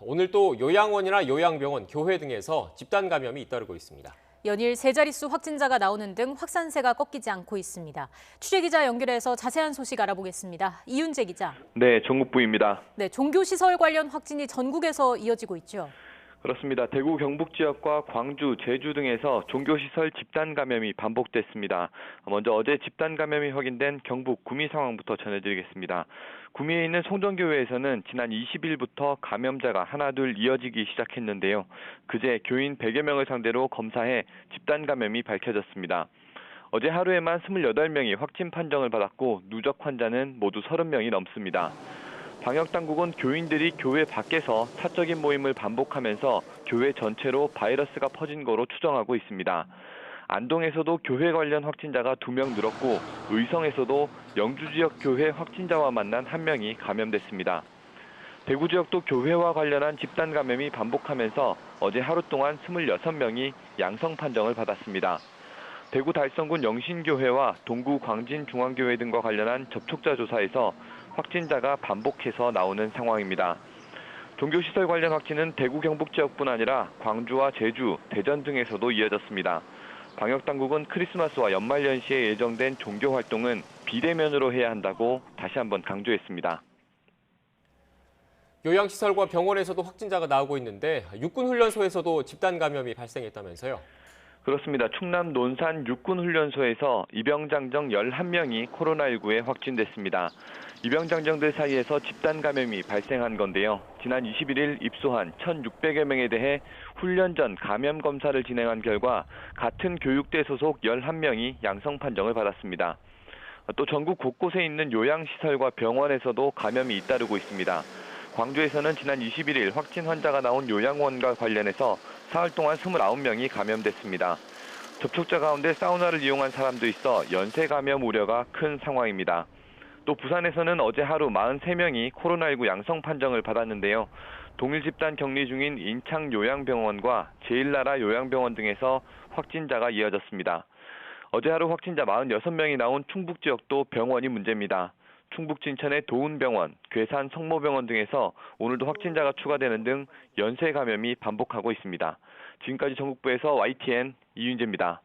오늘 또 요양원이나 요양병원, 교회 등에서 집단 감염이 잇따르고 있습니다. 연일 세 자릿수 확진자가 나오는 등 확산세가 꺾이지 않고 있습니다. 취재기자 연결해서 자세한 소식 알아보겠습니다. 이윤재 기자. 네, 전국부입니다. 네, 종교시설 관련 확진이 전국에서 이어지고 있죠. 그렇습니다. 대구 경북 지역과 광주, 제주 등에서 종교시설 집단 감염이 반복됐습니다. 먼저 어제 집단 감염이 확인된 경북 구미 상황부터 전해드리겠습니다. 구미에 있는 송정교회에서는 지난 20일부터 감염자가 하나둘 이어지기 시작했는데요. 그제 교인 100여 명을 상대로 검사해 집단 감염이 밝혀졌습니다. 어제 하루에만 28명이 확진 판정을 받았고 누적 환자는 모두 30명이 넘습니다. 방역당국은 교인들이 교회 밖에서 사적인 모임을 반복하면서 교회 전체로 바이러스가 퍼진 거로 추정하고 있습니다. 안동에서도 교회 관련 확진자가 2명 늘었고 의성에서도 영주 지역 교회 확진자와 만난 1명이 감염됐습니다. 대구 지역도 교회와 관련한 집단 감염이 반복하면서 어제 하루 동안 26명이 양성 판정을 받았습니다. 대구 달성군 영신교회와 동구 광진중앙교회 등과 관련한 접촉자 조사에서 확진자가 반복해서 나오는 상황입니다. 종교시설 관련 확진은 대구 경북 지역뿐 아니라 광주와 제주, 대전 등에서도 이어졌습니다. 방역당국은 크리스마스와 연말연시에 예정된 종교활동은 비대면으로 해야 한다고 다시 한번 강조했습니다. 요양시설과 병원에서도 확진자가 나오고 있는데 육군훈련소에서도 집단 감염이 발생했다면서요? 그렇습니다. 충남 논산 육군훈련소에서 입영장정 11명이 코로나19에 확진됐습니다. 입영장정들 사이에서 집단 감염이 발생한 건데요. 지난 21일 입소한 1,600여 명에 대해 훈련 전 감염 검사를 진행한 결과 같은 교육대 소속 11명이 양성 판정을 받았습니다. 또 전국 곳곳에 있는 요양시설과 병원에서도 감염이 잇따르고 있습니다. 광주에서는 지난 21일 확진 환자가 나온 요양원과 관련해서 사흘 동안 29명이 감염됐습니다. 접촉자 가운데 사우나를 이용한 사람도 있어 연쇄 감염 우려가 큰 상황입니다. 또 부산에서는 어제 하루 43명이 코로나19 양성 판정을 받았는데요. 동일 집단 격리 중인 인창 요양병원과 제일나라 요양병원 등에서 확진자가 이어졌습니다. 어제 하루 확진자 46명이 나온 충북 지역도 병원이 문제입니다. 충북 진천의 도운병원, 괴산 성모병원 등에서 오늘도 확진자가 추가되는 등 연쇄 감염이 반복하고 있습니다. 지금까지 전국부에서 YTN 이윤재입니다.